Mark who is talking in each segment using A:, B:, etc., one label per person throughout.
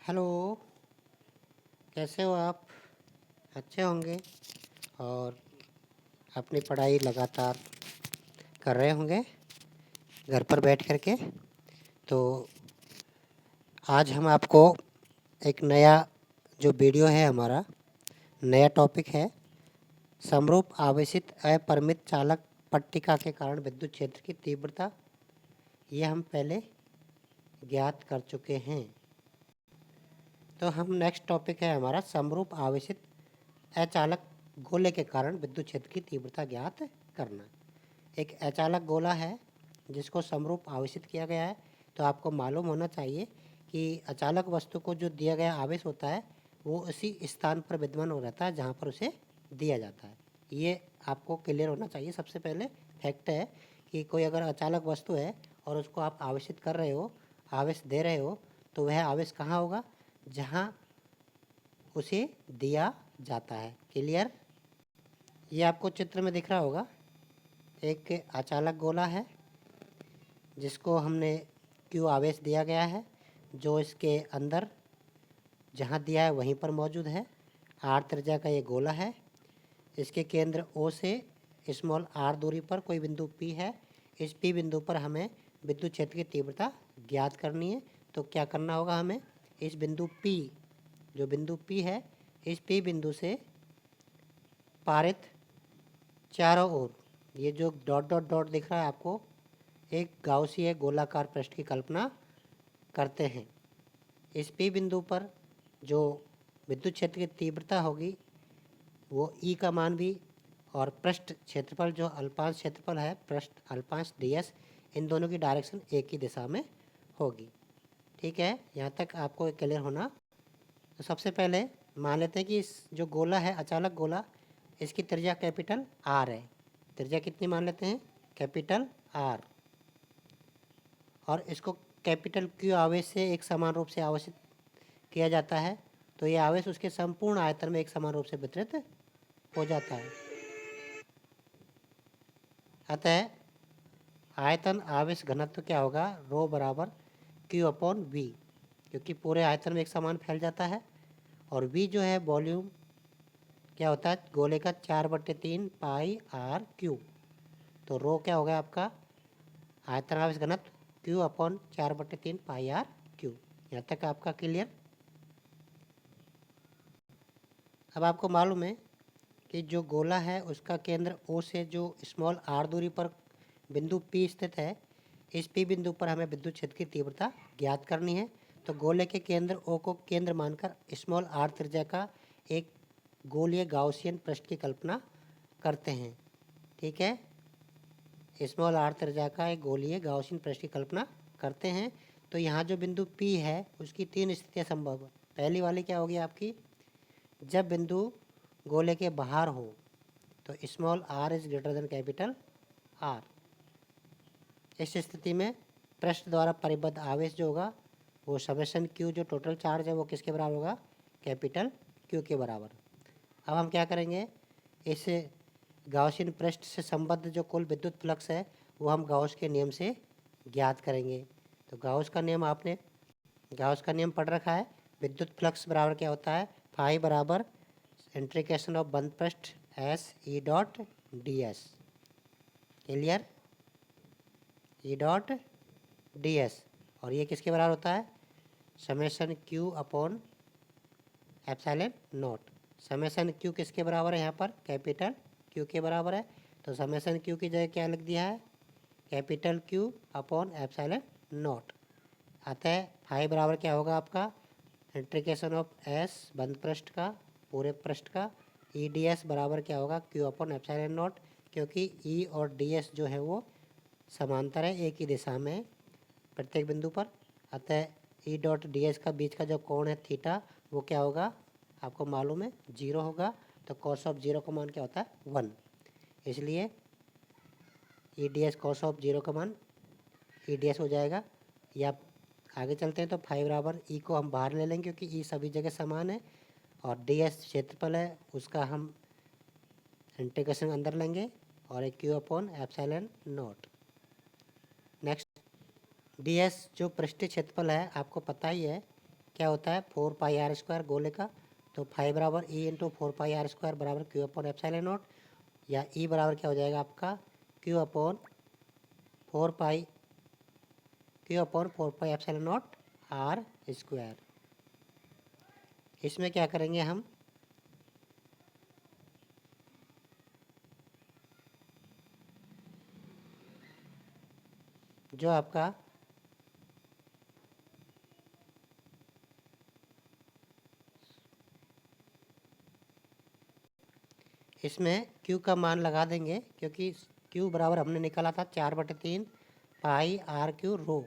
A: Hello. कैसे हो आप? अच्छे होंगे और अपनी पढ़ाई लगातार कर रहे होंगे घर पर बैठ कर के। तो आज हम आपको एक नया जो वीडियो है, हमारा नया टॉपिक है, समरूप आवेशित अपरिमित चालक पट्टिका के कारण विद्युत क्षेत्र की तीव्रता। ये हम पहले ज्ञात कर चुके हैं। तो हम नेक्स्ट टॉपिक है हमारा समरूप आवेशित अचालक गोले के कारण विद्युत क्षेत्र की तीव्रता ज्ञात करना। एक अचालक गोला है जिसको समरूप आवेशित किया गया है। तो आपको मालूम होना चाहिए कि अचालक वस्तु को जो दिया गया आवेश होता है वो उसी स्थान पर विद्यमान हो रहता है जहाँ पर उसे दिया जाता है। ये आपको क्लियर होना चाहिए। सबसे पहले फैक्ट है कि कोई अगर अचालक वस्तु है और उसको आप आवेशित कर रहे हो, आवेश दे रहे हो, तो वह आवेश कहाँ होगा? जहाँ उसे दिया जाता है। क्लियर? ये आपको चित्र में दिख रहा होगा। एक अचालक गोला है जिसको हमने क्यू आवेश दिया गया है, जो इसके अंदर जहाँ दिया है वहीं पर मौजूद है। आर त्रिज्या का ये गोला है। इसके केंद्र ओ से स्मॉल आर दूरी पर कोई बिंदु पी है। इस पी बिंदु पर हमें विद्युत क्षेत्र की तीव्रता ज्ञात करनी है। तो क्या करना होगा हमें? इस बिंदु पी, जो बिंदु पी है, इस पी बिंदु से पारित चारों ओर ये जो डॉट डॉट डॉट दिख रहा है आपको, एक गाउसीय गोलाकार पृष्ठ की कल्पना करते हैं। इस पी बिंदु पर जो विद्युत क्षेत्र की तीव्रता होगी वो ई का मान भी, और पृष्ठ क्षेत्रफल जो अल्पांश क्षेत्रफल है, पृष्ठ अल्पांश ds, इन दोनों की डायरेक्शन एक ही दिशा में होगी। ठीक है, यहाँ तक आपको क्लियर होना। तो सबसे पहले मान लेते हैं कि इस जो गोला है, अचालक गोला, इसकी त्रिज्या कैपिटल आर है। त्रिज्या कितनी मान लेते हैं? Capital R. और इसको कैपिटल क्यू आवेश से एक समान रूप से आवेशित किया जाता है। तो ये आवेश उसके संपूर्ण आयतन में एक समान रूप से वितरित हो जाता है। अतः आयतन आवेश घनत्व क्या होगा? रो बराबर क्यू अपॉन वी, क्योंकि पूरे आयतन में एक समान फैल जाता है। और वी जो है वॉल्यूम क्या होता है गोले का, 4/3 पाई आर क्यू। तो रो क्या होगा आपका? आयतन आवेश घनत्व Q upon 4/3 pi are Q. यहाँ तक आपका क्लियर? अब आपको मालूम है कि जो गोला है उसका केंद्र ओ से जो स्मॉल आर दूरी पर बिंदु पी स्थित है। इस पी बिंदु पर हमें विद्युत क्षेत्र की तीव्रता ज्ञात करनी है। तो गोले के केंद्र ओ को केंद्र मानकर स्मॉल आर त्रिज्या का एक गोलीय गाउसियन पृष्ठ की कल्पना करते हैं। ठीक है, स्मॉल आर त्रिज्या का एक गोलीय गाउसियन पृष्ठ की कल्पना करते हैं। तो यहाँ जो बिंदु पी है उसकी 3 स्थितियाँ संभव है। पहली वाली क्या होगी आपकी? जब बिंदु गोले के बाहर हो तो small R is greater than capital R. इस स्थिति में पृष्ठ द्वारा परिबद्ध आवेश जो होगा वो समेशन क्यू, जो टोटल चार्ज है वो किसके बराबर होगा? कैपिटल क्यू के बराबर। अब हम क्या करेंगे? इस गाउसियन पृष्ठ से संबद्ध जो कुल विद्युत फ्लक्स है वो हम गाउस के नियम से ज्ञात करेंगे। तो गाउस का नियम आपने गाउस का नियम पढ़ रखा है। विद्युत फ्लक्स बराबर क्या होता है? फाई बराबर इंट्रीकेशन ऑफ बंद पृष्ठ S E dot D S. Clear? E dot D S. और ये किसके बराबर होता है? Summation Q upon epsilon not. Summation Q किसके बराबर है? यहाँ पर कैपिटल क्यू के बराबर है। तो समेशन क्यू की जगह क्या लिख दिया है? Capital Q upon epsilon not. अतः फाई बराबर क्या होगा आपका? इंट्रीकेशन ऑफ एस बंद पृष्ठ का, पूरे पृष्ठ का, ई डी एस बराबर क्या होगा? क्यू अपॉन एप्सिलॉन नॉट, क्योंकि ई और डी एस जो है वो समांतर है, एक ही दिशा में प्रत्येक बिंदु पर। अतः ई डॉट डी एस का बीच का जो कोण है थीटा, वो क्या होगा? आपको मालूम है 0 होगा। तो कॉस ऑफ 0 का मान क्या होता है? 1। इसलिए ई डी एस कॉस ऑफ 0 का मान ई डी एस हो जाएगा। या आगे चलते हैं तो फाइव बराबर ई को हम बाहर ले लेंगे क्योंकि ई सभी जगह समान है, और डी एस क्षेत्रफल है उसका हम इंटीग्रेशन अंदर लेंगे, और एक Q upon epsilon not. Next, D S जो पृष्ठीय क्षेत्रफल है आपको पता ही है क्या होता है 4πr² गोले का, तो फाई बराबर ई इंटू 4πr² बराबर क्यू अपॉन एप्सिलॉन नॉट, या ई बराबर क्या हो जाएगा आपका Q upon 4π epsilon not r square. इसमें क्या करेंगे हम, जो आपका इसमें q का मान लगा देंगे, क्योंकि q बराबर हमने निकाला था 4/3 pi are Q rho,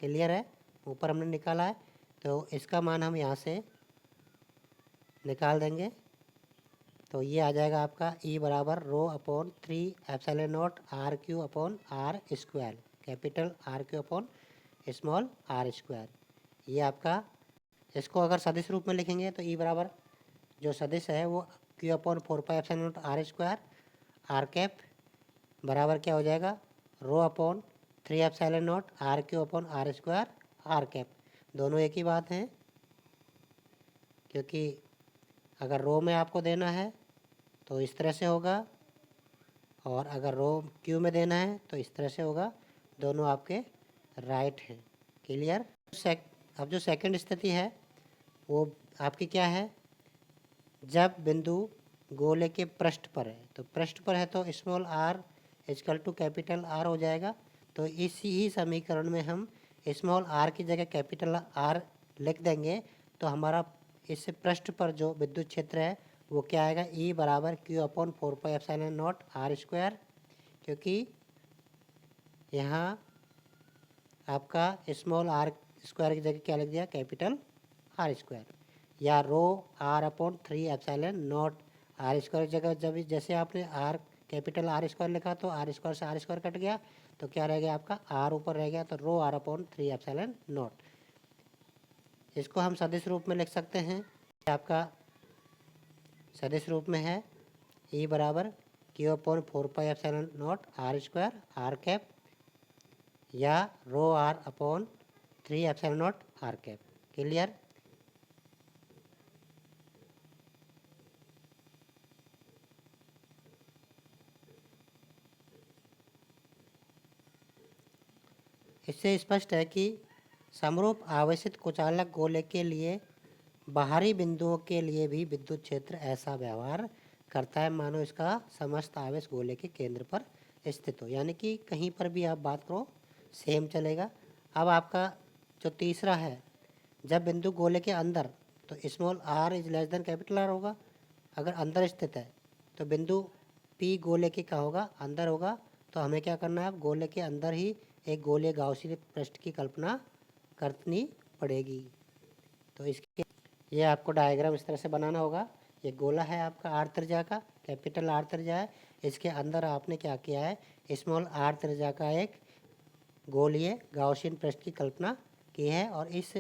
A: clear है, ऊपर हमने निकाला है, तो इसका मान हम यहाँ से निकाल देंगे। तो ये आ जाएगा आपका E बराबर rho upon 3 epsilon not are Q upon are square, capital R Q upon small R square. ये आपका, इसको अगर सदिश रूप में लिखेंगे तो E बराबर जो सदिश है वो q upon 4π epsilon not r square r cap बराबर क्या हो जाएगा rho upon 3 epsilon not are Q upon are square r cap. दोनों एक ही बात हैं, क्योंकि अगर रो में आपको देना है तो इस तरह से होगा, और अगर रो क्यू में देना है तो इस तरह से होगा, दोनों आपके राइट हैं, क्लियर। अब जो सेकंड स्थिति है वो आपकी क्या है, जब बिंदु गोले के पृष्ठ पर है, तो पृष्ठ पर है तो small R equal to capital R हो जाएगा। तो इसी ही समीकरण में हम स्मॉल आर की जगह कैपिटल आर लिख देंगे, तो हमारा इस पृष्ठ पर जो विद्युत क्षेत्र है वो क्या आएगा ई बराबर q upon 4π epsilon not r square, क्योंकि यहाँ आपका स्मॉल आर स्क्वायर की जगह क्या लिख दिया कैपिटल आर स्क्वायर, या rho r upon 3 epsilon not r square जगह जब जैसे आपने आर कैपिटल आर स्क्वायर लिखा तो आर स्क्वायर से आर स्क्वायर कट गया, तो क्या रह गया आपका आर ऊपर रह गया, तो रो आर अपॉन 3 एप्सिलॉन नॉट। इसको हम सदिश रूप में लिख सकते हैं, आपका सदिश रूप में है ई बराबर q upon 4π epsilon not r square r cap, या rho r upon 3 epsilon not r cap, clear. इससे स्पष्ट है कि समरूप आवेशित कुचालक गोले के लिए बाहरी बिंदुओं के लिए भी विद्युत क्षेत्र ऐसा व्यवहार करता है मानो इसका समस्त आवेश गोले के केंद्र पर स्थित हो, यानी कि कहीं पर भी आप बात करो सेम चलेगा। अब आपका जो तीसरा है, जब बिंदु गोले के अंदर, तो small R is less than capital R होगा, अगर अंदर स्थित है तो बिंदु पी गोले के क्या होगा अंदर होगा, तो हमें क्या करना है, अब गोले के अंदर ही एक गोलीय गाउसियन पृष्ठ की कल्पना करनी पड़ेगी। तो इसके ये आपको डायग्राम इस तरह से बनाना होगा। ये गोला है आपका आर त्रिज्या का, कैपिटल आर त्रिज्या है, इसके अंदर आपने क्या किया है स्मॉल आर त्रिज्या का एक गोलीय गाउसियन पृष्ठ की कल्पना की है, और इस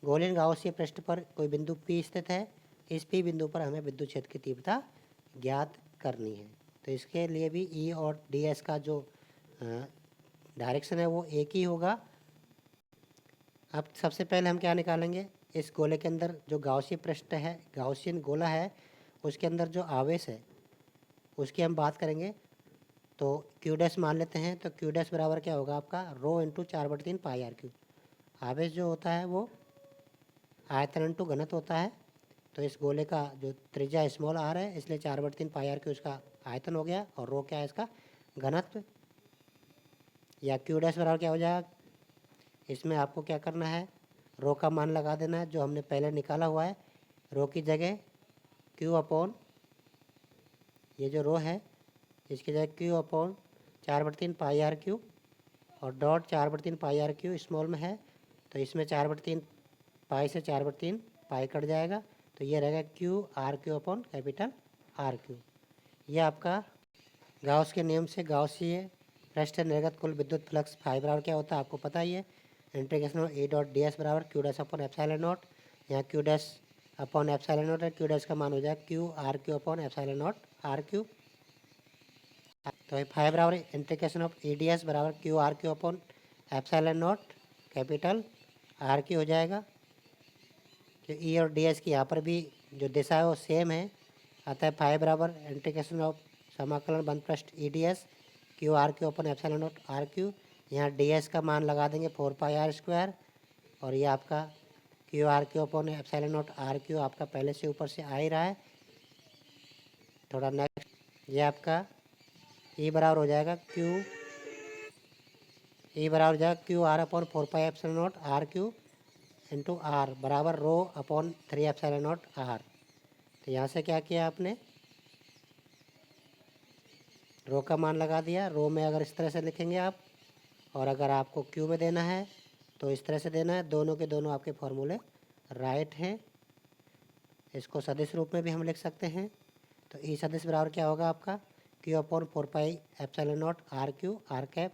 A: गोलीय गाउसियन पृष्ठ पर कोई बिंदु P स्थित है, इस P बिंदु पर हमें विद्युत क्षेत्र की तीव्रता ज्ञात करनी है। तो इसके लिए भी E और DS का जो डायरेक्शन है वो एक ही होगा। अब सबसे पहले हम क्या निकालेंगे, इस गोले के अंदर जो गाउसियन पृष्ठ है, गाउसियन गोला है, उसके अंदर जो आवेश है उसकी हम बात करेंगे। तो क्यू डैश मान लेते हैं, तो क्यू डैश बराबर क्या होगा आपका rho into 4/3 pi are Q. आवेश जो होता है वो आयतन इंटू घनत्व होता है, तो इस गोले का जो त्रिज्या स्मॉल आर है इसलिए 4/3 पाई आर क्यू इसका आयतन हो गया, और रो क्या है इसका घनत्व, या क्यू डैश बराबर क्या हो जाएगा, इसमें आपको क्या करना है रो का मान लगा देना है जो हमने पहले निकाला हुआ है, रो की जगह क्यू अपॉन ये जो रो है इसकी जगह q upon 4/3 pi are q, और dot 4/3 pi are q small में है, तो इसमें 4/3 पाई से 4/3 पाई कट जाएगा, तो ये रहेगा Q R Q upon capital R Q. ये आपका गाउस के नियम से गाउसीय पृष्ठ निर्गत कुल विद्युत फ्लक्स फाई बराबर क्या होता है आपको पता ही है, integration A dot D S बराबर Q dash upon epsilon not, यहाँ Q dash upon epsilon not है, क्यू डैश का मान हो जाएगा Q R Q upon epsilon not are Q. तो फाई बराबर integration of E D S बराबर Q R Q upon epsilon not capital R Q हो जाएगा। कि ई और डी एस की यहाँ पर भी जो दिशा है वो सेम है। अतः फाइव बराबर इंटीग्रेशन ऑफ समाकलन 1 + E D S Q R Q upon epsilon not are Q. यहाँ डी एस का मान लगा देंगे 4πr², और ये आपका Q R Q upon epsilon not are Q आपका पहले से ऊपर से आ ही रहा है। थोड़ा नेक्स्ट, ये आपका ई बराबर हो जाएगा Q Q R upon 4πε0 R Q into R बराबर रो अपॉन 3ε0 आर। तो यहाँ से क्या किया आपने, रो का मान लगा दिया। रो में अगर इस तरह से लिखेंगे आप, और अगर आपको क्यू में देना है तो इस तरह से देना है। दोनों के दोनों आपके फॉर्मूले राइट हैं। इसको सदिश रूप में भी हम लिख सकते हैं। तो ई सदिश बराबर क्या होगा आपका, Q upon 4πε0 R Q R cap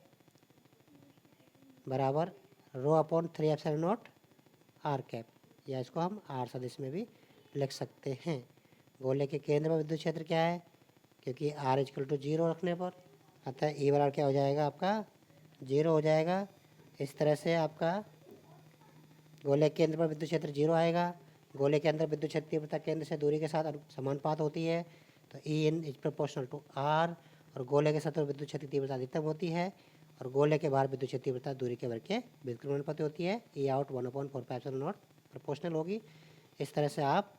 A: बराबर रो अपॉन 3ε0 आर कैप, या इसको हम आर सदिश में भी लिख सकते हैं। गोले के केंद्र में विद्युत क्षेत्र क्या है, क्योंकि आर इक्वल टू 0 रखने पर, अतः ई बराबर क्या हो जाएगा आपका 0 हो जाएगा। इस तरह से आपका गोले के केंद्र पर विद्युत क्षेत्र 0 आएगा। गोले के अंदर विद्युत क्षेत्र तीव्रता केंद्र से दूरी के साथ समानुपात होती है, तो ई इन इज प्रोपोर्शनल टू आर। और गोले के सतह विद्युत क्षेत्र तीव्रता अधिकतम होती है, और गोले के बाहर विद्युत क्षेत्र तीव्रता दूरी के वर्ग के व्युत्क्रमानुपाती होती है। ई आउट 1/4πε0 प्रोपोर्शनल होगी। इस तरह से आप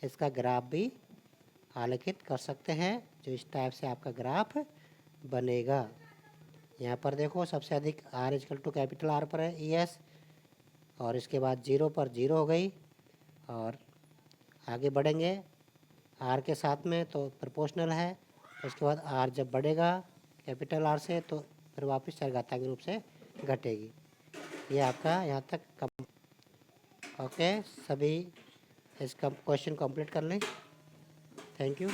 A: इसका ग्राफ भी आलेखित कर सकते हैं, जो इस टाइप से आपका ग्राफ बनेगा। यहाँ पर देखो सबसे अधिक R equal to capital R पर है ई एस, और इसके बाद 0 पर 0 हो गई, और आगे बढ़ेंगे आर के साथ में तो प्रोपोर्शनल है। उसके बाद आर जब बढ़ेगा कैपिटल आर से, तो फिर वापस चरघातांकी रूप से घटेगी। ये आपका यहाँ तक कम। ओके, सभी इसका क्वेश्चन कंप्लीट कर लें। Thank you.